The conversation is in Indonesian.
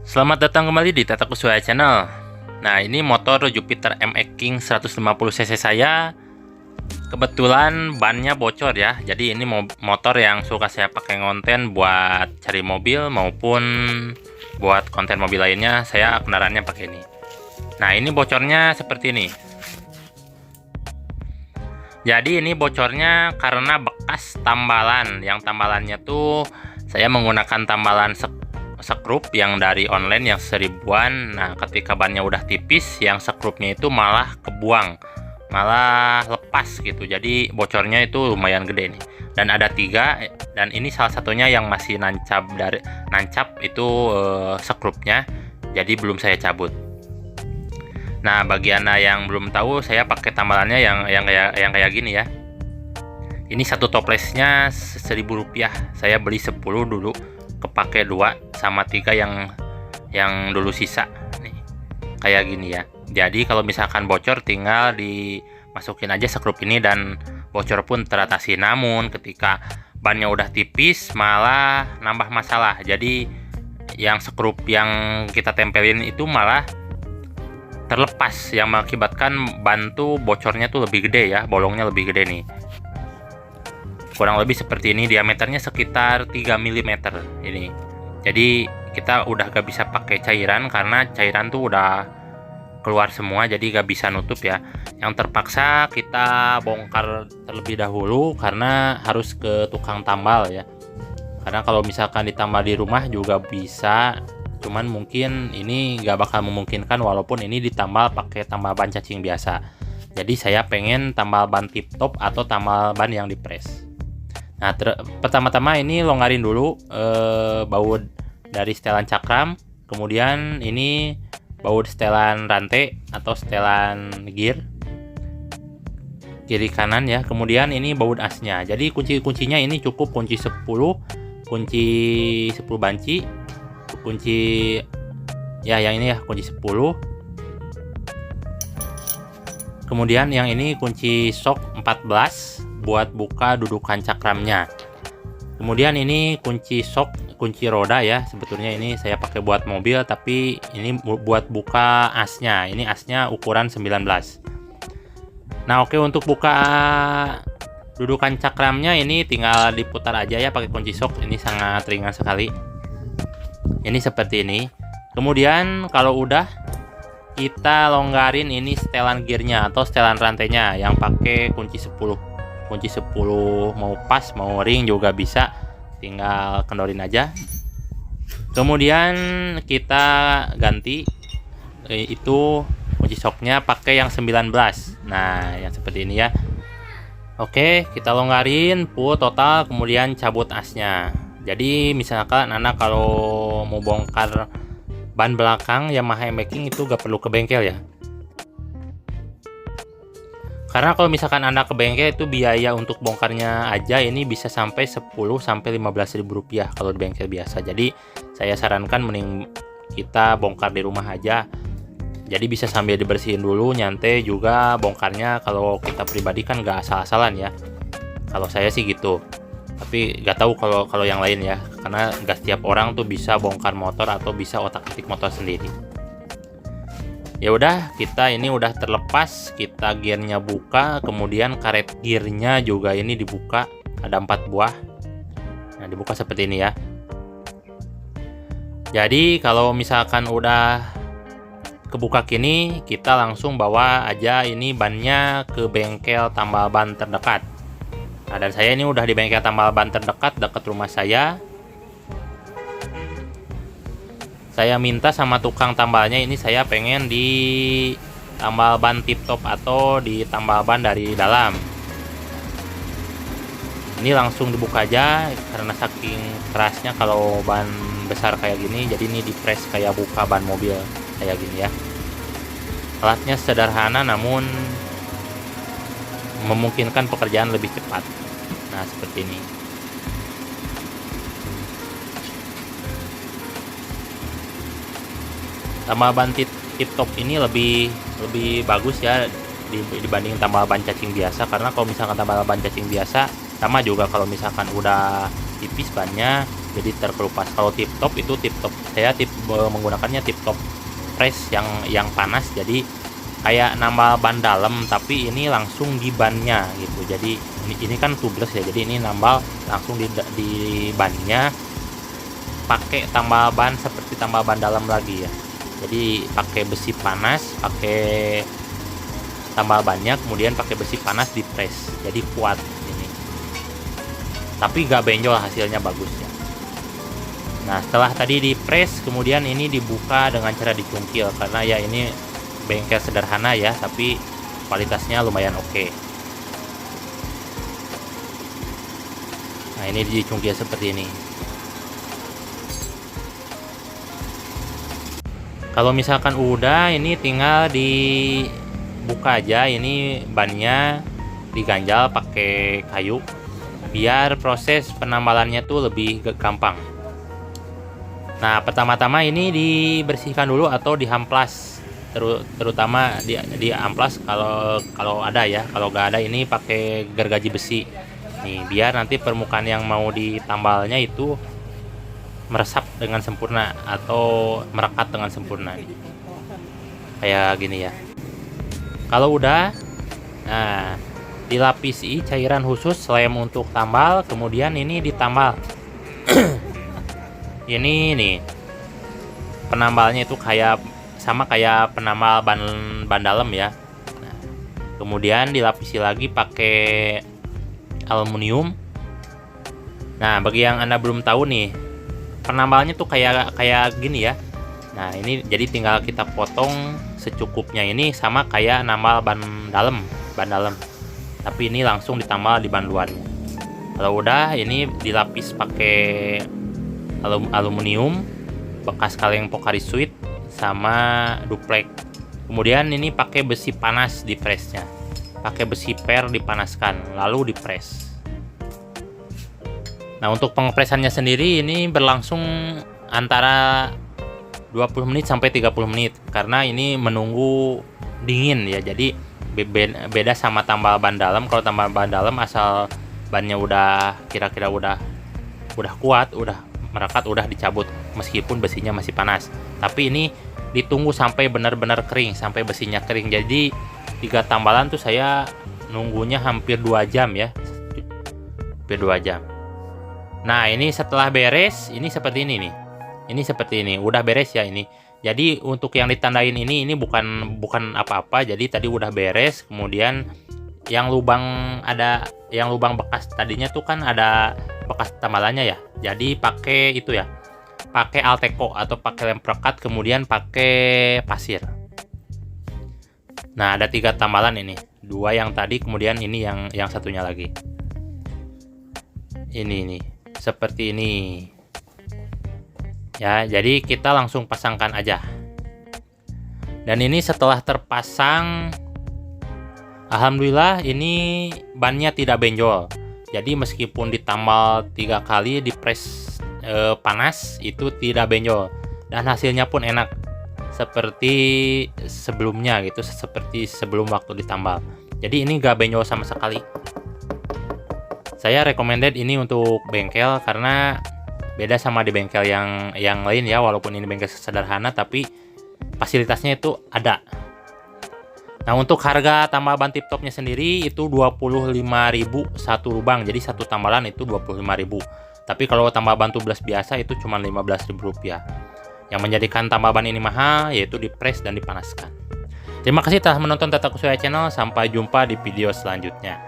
Selamat datang kembali di Tata Kuswaya Channel. Nah, ini motor Jupiter MX King 150 cc saya. Kebetulan bannya bocor ya. Jadi ini motor yang suka saya pakai konten buat cari mobil maupun buat konten mobil lainnya. Saya kendaraannya pakai ini. Nah, ini bocornya seperti ini. Jadi ini bocornya karena bekas tambalan. Yang tambalannya tuh saya menggunakan tambalan sekrup yang dari online yang 1000-an. Nah, ketika bannya udah tipis, yang sekrupnya itu malah kebuang, malah lepas gitu. Jadi bocornya itu lumayan gede nih. Dan ada 3, dan ini salah satunya yang masih nancap itu sekrupnya. Jadi belum saya cabut. Nah, bagi Anda yang belum tahu, saya pakai tambalannya yang kayak gini ya. Ini satu toplesnya Rp1.000. Saya beli 10 dulu, kepake 2 sama 3 yang dulu sisa nih. Kayak gini ya. Jadi kalau misalkan bocor tinggal dimasukin aja sekrup ini dan bocor pun teratasi. Namun ketika bannya udah tipis malah nambah masalah. Jadi yang sekrup yang kita tempelin itu malah terlepas, yang mengakibatkan ban tuh bocornya tuh lebih gede ya, bolongnya lebih gede nih. Kurang lebih seperti ini, diameternya sekitar 3 mm ini. Jadi kita udah gak bisa pakai cairan karena cairan tuh udah keluar semua, jadi gak bisa nutup ya. Yang terpaksa kita bongkar terlebih dahulu karena harus ke tukang tambal ya. Karena kalau misalkan ditambal di rumah juga bisa, cuman mungkin ini gak bakal memungkinkan walaupun ini ditambal pakai tambal ban cacing biasa. Jadi saya pengen tambal ban tip top atau tambal ban yang dipres. Nah, pertama-tama ini longgarin dulu baut dari setelan cakram, kemudian ini baut setelan rantai atau setelan gear kiri kanan ya. Kemudian ini baut asnya. Jadi kunci-kuncinya ini cukup kunci 10 banci, kunci ya yang ini ya kunci 10. Kemudian yang ini kunci shock 14 buat buka dudukan cakramnya. Kemudian ini kunci shock, kunci roda ya. Sebetulnya ini saya pakai buat mobil, tapi ini buat buka asnya. Ini asnya ukuran 19. Nah, oke, untuk buka dudukan cakramnya ini tinggal diputar aja ya pakai kunci shock. Ini sangat ringan sekali. Ini seperti ini. Kemudian kalau udah, kita longgarin ini setelan gearnya atau setelan rantainya yang pakai kunci 10. Kunci 10 mau pas mau ring juga bisa, tinggal kendorin aja. Kemudian kita ganti itu kunci shocknya pakai yang 19. Nah, yang seperti ini ya. Oke, kita longgarin full total, kemudian cabut asnya. Jadi misalkan Anda kalau mau bongkar ban belakang Yamaha MX King itu gak perlu ke bengkel ya. Karena kalau misalkan Anda ke bengkel itu biaya untuk bongkarnya aja ini bisa sampai 10-15 ribu rupiah kalau di bengkel biasa. Jadi saya sarankan mending kita bongkar di rumah aja. Jadi bisa sambil dibersihin dulu, nyantai juga bongkarnya. Kalau kita pribadi kan gak asal-asalan ya. Kalau saya sih gitu. Tapi gak tahu kalau yang lain ya. Karena gak setiap orang tuh bisa bongkar motor atau bisa otak-atik motor sendiri. Ya udah, kita ini udah terlepas, kita gearnya buka, kemudian karet gearnya juga ini dibuka, ada 4 buah. Nah, dibuka seperti ini ya. Jadi kalau misalkan udah kebuka gini, kita langsung bawa aja ini bannya ke bengkel tambal ban terdekat. Nah, dan saya ini udah di bengkel tambal ban terdekat dekat rumah saya. Saya minta sama tukang tambalnya ini saya pengen di tambal ban tip top atau di tambal ban dari dalam. Ini langsung dibuka aja karena saking kerasnya kalau ban besar kayak gini. Jadi ini dipres kayak buka ban mobil kayak gini ya. Alatnya sederhana namun memungkinkan pekerjaan lebih cepat. Nah, seperti ini. Tambal ban tip top ini lebih bagus ya dibanding tambal ban cacing biasa. Karena kalau misalkan tambal ban cacing biasa sama juga, kalau misalkan udah tipis bannya jadi terkelupas. Kalau tip top itu saya menggunakannya tip top press yang panas, jadi kayak nambal ban dalam tapi ini langsung di bannya gitu. Jadi ini kan tubeless ya, jadi ini nambal langsung di bannya, pakai tambal ban seperti tambal ban dalam lagi ya. Jadi pakai besi panas, pakai tambal bannya, kemudian pakai besi panas di press, jadi kuat ini, tapi gak benjol, hasilnya bagus ya. Nah setelah tadi di press, kemudian ini dibuka dengan cara dicungkil, karena ya ini bengkel sederhana ya, tapi kualitasnya lumayan oke. Nah ini dicungkil seperti ini. Kalau misalkan udah, ini tinggal dibuka aja, ini bannya diganjal pakai kayu biar proses penambalannya tuh lebih gampang. Nah pertama-tama ini dibersihkan dulu atau dihamplas, terutama di amplas kalau ada ya. Kalau nggak ada ini pakai gergaji besi nih, biar nanti permukaan yang mau ditambalnya itu meresap dengan sempurna atau merekat dengan sempurna nih. Kayak gini ya. Kalau udah, nah dilapisi cairan khusus lem untuk tambal, kemudian ini ditambal. Ini nih penambalnya itu sama kayak penambal ban dalam ya. Nah, kemudian dilapisi lagi pakai aluminium. Nah bagi yang Anda belum tahu nih, penambalnya tuh kayak gini ya. Nah ini jadi tinggal kita potong secukupnya, ini sama kayak nambal ban dalam, tapi ini langsung ditambal di ban luarnya. Kalau udah, ini dilapis pakai aluminium bekas kaleng Pocari Sweat sama duplek. Kemudian ini pakai besi panas di pressnya, pakai besi per dipanaskan lalu dipres. Nah untuk pengepresannya sendiri ini berlangsung antara 20 menit sampai 30 menit, karena ini menunggu dingin ya. Jadi beda sama tambal ban dalam. Kalau tambal ban dalam asal bannya udah kira-kira udah kuat, udah merekat, udah dicabut meskipun besinya masih panas. Tapi ini ditunggu sampai benar-benar kering, sampai besinya kering. Jadi 3 tambalan tuh saya nunggunya hampir 2 jam ya, hampir 2 jam. Nah ini setelah beres, ini seperti ini nih. Ini seperti ini, udah beres ya ini. Jadi untuk yang ditandain ini bukan apa-apa. Jadi tadi udah beres, kemudian yang lubang bekas tadinya tuh kan ada bekas tambalannya ya. Jadi pakai itu ya, pakai Alteco atau pakai lem perekat, kemudian pakai pasir. Nah ada 3 tambalan ini, 2 yang tadi, kemudian ini yang satunya lagi. Ini seperti ini ya. Jadi kita langsung pasangkan aja. Dan ini setelah terpasang, alhamdulillah ini bannya tidak benjol. Jadi meskipun ditambal 3 kali di press panas itu tidak benjol, dan hasilnya pun enak seperti sebelumnya gitu, seperti sebelum waktu ditambal. Jadi ini gak benjol sama sekali. Saya recommended ini untuk bengkel karena beda sama di bengkel yang lain ya. Walaupun ini bengkel sederhana tapi fasilitasnya itu ada. Nah untuk harga tambal ban tip topnya sendiri itu 25.000 satu lubang. Jadi satu tambalan itu 25.000. Tapi kalau tambal ban tubeless biasa itu cuma Rp15.000. Yang menjadikan tambal ban ini mahal yaitu di press dan dipanaskan. Terima kasih telah menonton Tata Kusuma Channel. Sampai jumpa di video selanjutnya.